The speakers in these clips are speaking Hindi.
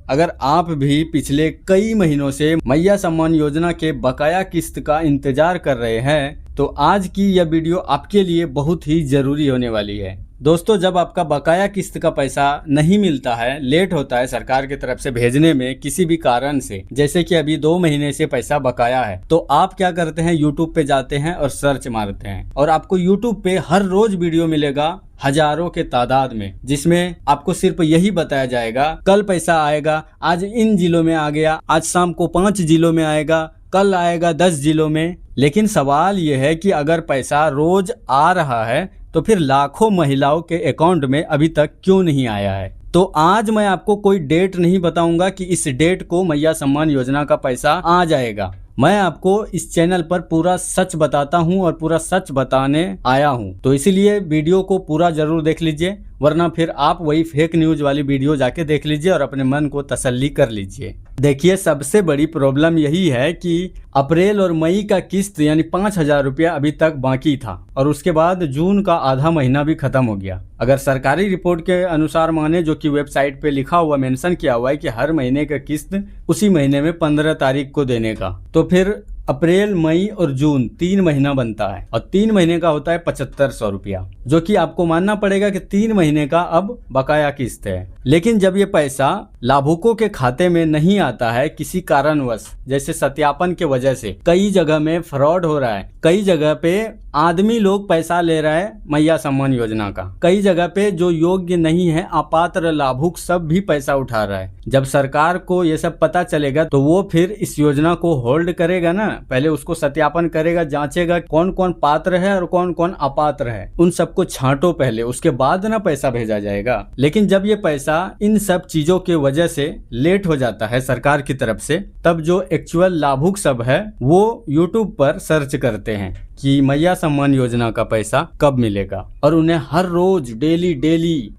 अगर आप भी पिछले कई महीनों से मैया सम्मान योजना के बकाया किस्त का इंतजार कर रहे हैं तो आज की यह वीडियो आपके लिए बहुत ही जरूरी होने वाली है। दोस्तों, जब आपका बकाया किस्त का पैसा नहीं मिलता है, लेट होता है सरकार की तरफ से भेजने में किसी भी कारण से, जैसे कि अभी 2 महीने से पैसा बकाया है, तो आप क्या करते हैं, यूट्यूब पे जाते हैं और सर्च मारते हैं और आपको यूट्यूब पे हर रोज वीडियो मिलेगा हजारों के तादाद में, जिसमें आपको सिर्फ यही बताया जाएगा कल पैसा आएगा, आज इन जिलों में आ गया, आज शाम को 5 जिलों में आएगा, कल आएगा 10 जिलों में। लेकिन सवाल यह है कि अगर पैसा रोज आ रहा है तो फिर लाखों महिलाओं के अकाउंट में अभी तक क्यों नहीं आया है। तो आज मैं आपको कोई डेट नहीं बताऊंगा कि इस डेट को मैया सम्मान योजना का पैसा आ जाएगा। मैं आपको इस चैनल पर पूरा सच बताता हूं और पूरा सच बताने आया हूं, तो इसीलिए वीडियो को पूरा जरूर देख लीजिए, वरना फिर आप वही फेक न्यूज वाली वीडियो जाके देख लीजिए और अपने मन को तसल्ली कर लीजिए। देखिए, सबसे बड़ी प्रॉब्लम यही है कि अप्रैल और मई का किस्त यानी 5,000 रुपया अभी तक बाकी था और उसके बाद जून का आधा महीना भी खत्म हो गया। अगर सरकारी रिपोर्ट के अनुसार माने, जो कि वेबसाइट पे लिखा हुआ मेंशन किया हुआ है कि हर महीने का किस्त उसी महीने में 15 तारीख को देने का, तो फिर अप्रैल, मई और जून 3 महीना बनता है और 3 महीने का होता है 7500 रुपया, जो कि आपको मानना पड़ेगा कि 3 महीने का अब बकाया किस्त है। लेकिन जब ये पैसा लाभुकों के खाते में नहीं आता है किसी कारणवश, जैसे सत्यापन के वजह से कई जगह में फ्रॉड हो रहा है, कई जगह पे आदमी लोग पैसा ले रहा है मैया सम्मान योजना का, कई जगह पे जो योग्य नहीं है अपात्र लाभुक सब भी पैसा उठा रहा है। जब सरकार को ये सब पता चलेगा तो वो फिर इस योजना को होल्ड करेगा ना, पहले उसको सत्यापन करेगा, जांचेगा कौन कौन पात्र है और कौन कौन अपात्र है, उन सबको छांटो पहले, उसके बाद ना पैसा भेजा जाएगा। लेकिन जब ये पैसा इन सब चीजों के वजह से लेट हो जाता है सरकार की तरफ से, तब जो एक्चुअल लाभुक सब है वो यूट्यूब पर सर्च करते हैं कि मैया सम्मान योजना का पैसा कब मिलेगा, और उन्हें हर रोज डेली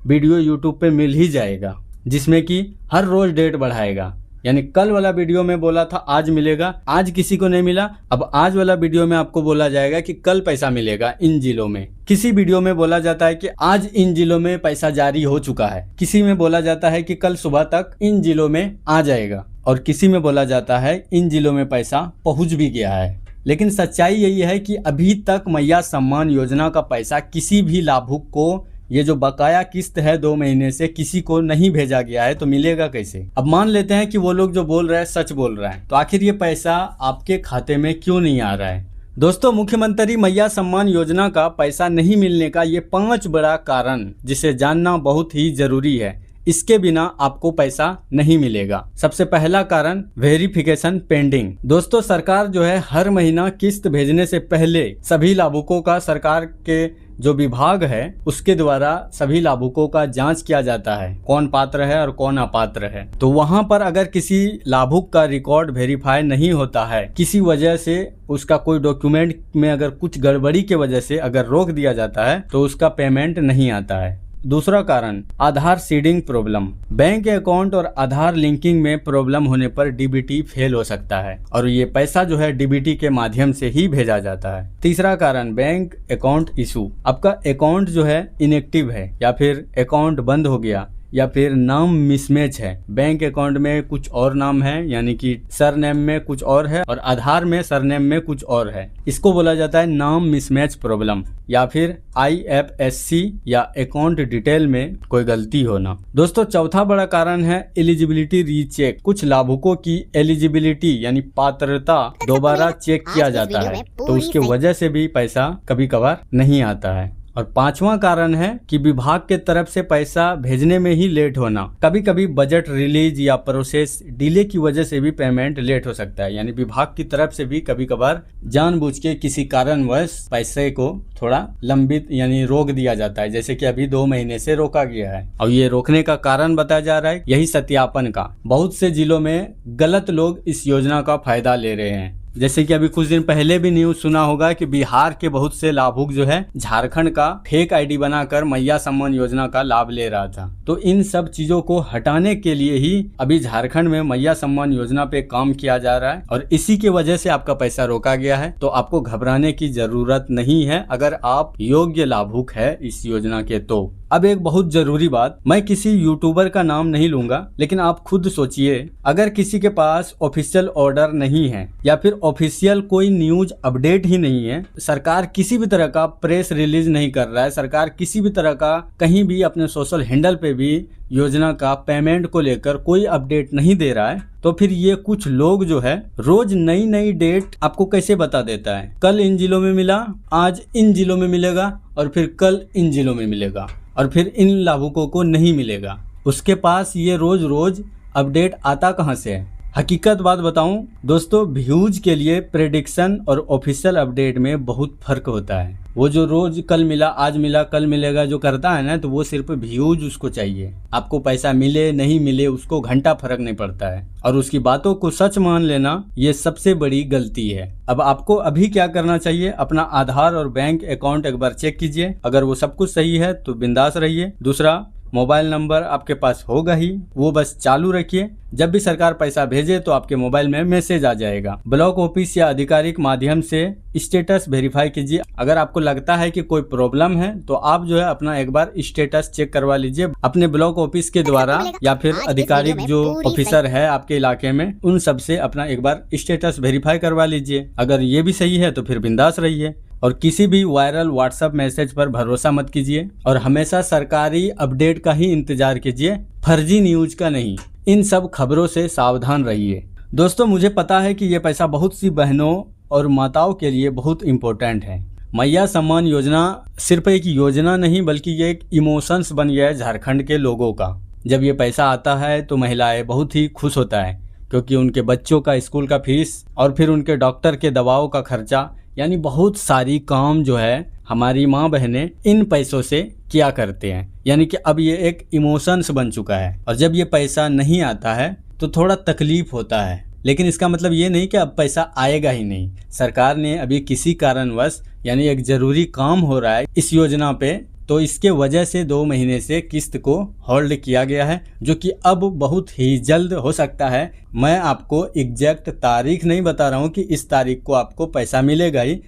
वीडियो यूट्यूब पे मिल ही जाएगा, जिसमें कि हर रोज डेट बढ़ाएगा। यानी कल वाला वीडियो में बोला था आज मिलेगा, आज किसी को नहीं मिला, अब आज वाला वीडियो में आपको बोला जाएगा कि कल पैसा मिलेगा इन जिलों में। किसी वीडियो में बोला जाता है कि आज इन जिलों में पैसा जारी हो चुका है, किसी में बोला जाता है कि कल सुबह तक इन जिलों में आ जाएगा, और किसी में बोला जाता है इन जिलों में पैसा पहुंच भी गया है। लेकिन सच्चाई यही है कि अभी तक मैया सम्मान योजना का पैसा किसी भी लाभुक को, ये जो बकाया किस्त है 2 महीने से, किसी को नहीं भेजा गया है, तो मिलेगा कैसे। अब मान लेते हैं कि वो लोग जो बोल रहे हैं सच बोल रहे हैं, तो आखिर ये पैसा आपके खाते में क्यों नहीं आ रहा है। दोस्तों, मुख्यमंत्री मैया सम्मान योजना का पैसा नहीं मिलने का ये 5 बड़ा कारण, जिसे जानना बहुत ही जरूरी है। इसके बिना आपको पैसा नहीं मिलेगा। सबसे पहला कारण, वेरिफिकेशन पेंडिंग। दोस्तों, सरकार जो है हर महीना किस्त भेजने से पहले सभी लाभुकों का, सरकार के जो विभाग है उसके द्वारा सभी लाभुकों का जांच किया जाता है, कौन पात्र है और कौन अपात्र है। तो वहां पर अगर किसी लाभुक का रिकॉर्ड वेरीफाई नहीं होता है, किसी वजह से उसका कोई डॉक्यूमेंट में अगर कुछ गड़बड़ी के वजह से अगर रोक दिया जाता है, तो उसका पेमेंट नहीं आता है। दूसरा कारण, आधार सीडिंग प्रॉब्लम। बैंक अकाउंट और आधार लिंकिंग में प्रॉब्लम होने पर डीबीटी फेल हो सकता है और ये पैसा जो है डीबीटी के माध्यम से ही भेजा जाता है। तीसरा कारण, बैंक अकाउंट इशू। आपका अकाउंट जो है इनएक्टिव है, या फिर अकाउंट बंद हो गया, या फिर नाम मिसमैच है, बैंक अकाउंट में कुछ और नाम है, यानी कि सरनेम में कुछ और है और आधार में सरनेम में कुछ और है, इसको बोला जाता है नाम मिसमैच प्रॉब्लम। या फिर IFSC या अकाउंट डिटेल में कोई गलती होना। दोस्तों, चौथा बड़ा कारण है एलिजिबिलिटी रीचेक। कुछ लाभुकों की एलिजिबिलिटी यानी पात्रता दोबारा चेक किया जाता है, तो उसके वजह से भी पैसा कभी कभार नहीं आता है। और 5वां कारण है कि विभाग के तरफ से पैसा भेजने में ही लेट होना। कभी कभी बजट रिलीज या प्रोसेस डिले की वजह से भी पेमेंट लेट हो सकता है, यानी विभाग की तरफ से भी कभी कभार जानबूझ के किसी कारणवश पैसे को थोड़ा लंबित यानी रोक दिया जाता है, जैसे कि अभी 2 महीने से रोका गया है। और ये रोकने का कारण बताया जा रहा है यही सत्यापन का। बहुत से जिलों में गलत लोग इस योजना का फायदा ले रहे हैं, जैसे कि अभी कुछ दिन पहले भी न्यूज सुना होगा कि बिहार के बहुत से लाभुक जो है झारखंड का फेक आईडी बनाकर मैया सम्मान योजना का लाभ ले रहा था। तो इन सब चीजों को हटाने के लिए ही अभी झारखंड में मैया सम्मान योजना पे काम किया जा रहा है और इसी की वजह से आपका पैसा रोका गया है। तो आपको घबराने की जरूरत नहीं है अगर आप योग्य लाभुक है इस योजना के। तो अब एक बहुत जरूरी बात, मैं किसी यूट्यूबर का नाम नहीं लूंगा, लेकिन आप खुद सोचिए, अगर किसी के पास ऑफिशियल ऑर्डर नहीं है या फिर ऑफिशियल कोई न्यूज अपडेट ही नहीं है, सरकार किसी भी तरह का प्रेस रिलीज नहीं कर रहा है, सरकार किसी भी तरह का कहीं भी अपने सोशल हैंडल पे भी योजना का पेमेंट को लेकर कोई अपडेट नहीं दे रहा है, तो फिर ये कुछ लोग जो है रोज नई नई डेट आपको कैसे बता देता है। कल इन जिलों में मिला, आज इन जिलों में मिलेगा, और फिर कल इन जिलों में मिलेगा, और फिर इन लाभुकों को नहीं मिलेगा। उसके पास ये रोज रोज अपडेट आता कहाँ से है। हकीकत बात बताऊं दोस्तों, व्यूज के लिए प्रेडिक्शन और ऑफिशियल अपडेट में बहुत फर्क होता है। वो जो रोज कल मिला, आज मिला, कल मिलेगा जो करता है ना, तो वो सिर्फ व्यूज उसको चाहिए। आपको पैसा मिले नहीं मिले उसको घंटा फर्क नहीं पड़ता है, और उसकी बातों को सच मान लेना ये सबसे बड़ी गलती है। अब आपको अभी क्या करना चाहिए, अपना आधार और बैंक अकाउंट एक बार चेक कीजिए। अगर वो सब कुछ सही है तो बिंदास रहिए। दूसरा, मोबाइल नंबर आपके पास होगा ही, वो बस चालू रखिए। जब भी सरकार पैसा भेजे तो आपके मोबाइल में मैसेज आ जाएगा। ब्लॉक ऑफिस या आधिकारिक माध्यम से स्टेटस वेरीफाई कीजिए। अगर आपको लगता है कि कोई प्रॉब्लम है तो आप जो है अपना एक बार स्टेटस चेक करवा लीजिए अपने ब्लॉक ऑफिस के द्वारा, या फिर आधिकारिक जो ऑफिसर है आपके इलाके में, उन सब से अपना एक बार स्टेटस वेरीफाई करवा लीजिए। अगर ये भी सही है तो फिर बिंदास रहिए। और किसी भी वायरल व्हाट्सएप मैसेज पर भरोसा मत कीजिए, और हमेशा सरकारी अपडेट का ही इंतजार कीजिए, फर्जी न्यूज का नहीं। इन सब खबरों से सावधान रहिए। दोस्तों, मुझे पता है कि ये पैसा बहुत सी बहनों और माताओं के लिए बहुत इम्पोर्टेंट है। मैया सम्मान योजना सिर्फ एक योजना नहीं, बल्कि ये एक इमोशंस बन गया है झारखंड के लोगों का। जब ये पैसा आता है तो महिलाएं बहुत ही खुश होता है, क्योंकि उनके बच्चों का स्कूल का फीस और फिर उनके डॉक्टर के दवाओं का खर्चा, यानी बहुत सारी काम जो है हमारी माँ बहनें इन पैसों से किया करते हैं। यानी कि अब ये एक इमोशंस बन चुका है, और जब ये पैसा नहीं आता है तो थोड़ा तकलीफ होता है। लेकिन इसका मतलब ये नहीं कि अब पैसा आएगा ही नहीं। सरकार ने अभी किसी कारणवश, यानी एक जरूरी काम हो रहा है इस योजना पे, तो इसके वजह से 2 महीने से किस्त को होल्ड किया गया है, जो कि अब बहुत ही जल्द हो सकता है। मैं आपको एग्जैक्ट तारीख नहीं बता रहा हूँ कि इस तारीख को आपको पैसा मिलेगा ही,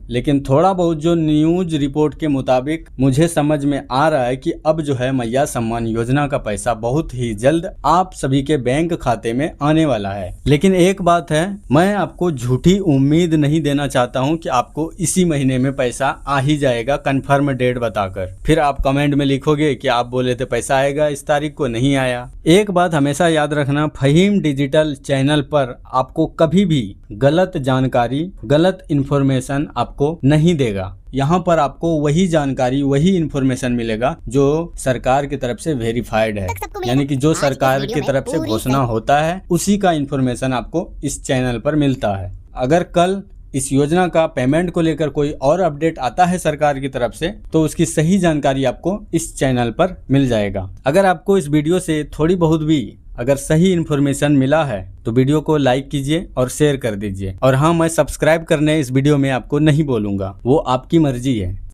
लेकिन थोड़ा बहुत जो न्यूज रिपोर्ट के मुताबिक मुझे समझ में आ रहा है कि अब जो है मैया सम्मान योजना का पैसा बहुत ही जल्द आप सभी के बैंक खाते में आने वाला है। लेकिन एक बात है, मैं आपको झूठी उम्मीद नहीं देना चाहता हूं कि आपको इसी महीने में पैसा आ ही जाएगा कंफर्म डेट बताकर। फिर आप कमेंट में लिखोगे कि आप बोले थे पैसा आएगा, इस तारीख को नहीं आया। एक बात हमेशा याद रखना, फहीम डिजिटल चैनल पर आपको कभी भी गलत जानकारी, गलत इन्फॉर्मेशन आपको नहीं देगा। यहाँ पर आपको वही जानकारी, वही इन्फॉर्मेशन मिलेगा जो सरकार की तरफ से वेरीफाइड है, यानी कि जो सरकार की तरफ से घोषणा होता है उसी का इन्फॉर्मेशन आपको इस चैनल पर मिलता है। अगर कल इस योजना का पेमेंट को लेकर कोई और अपडेट आता है सरकार की तरफ से, तो उसकी सही जानकारी आपको इस चैनल पर मिल जाएगा। अगर आपको इस वीडियो से थोड़ी बहुत भी अगर सही इन्फॉर्मेशन मिला है तो वीडियो को लाइक कीजिए और शेयर कर दीजिए। और हाँ, मैं सब्सक्राइब करने इस वीडियो में आपको नहीं बोलूँगा, वो आपकी मर्जी है।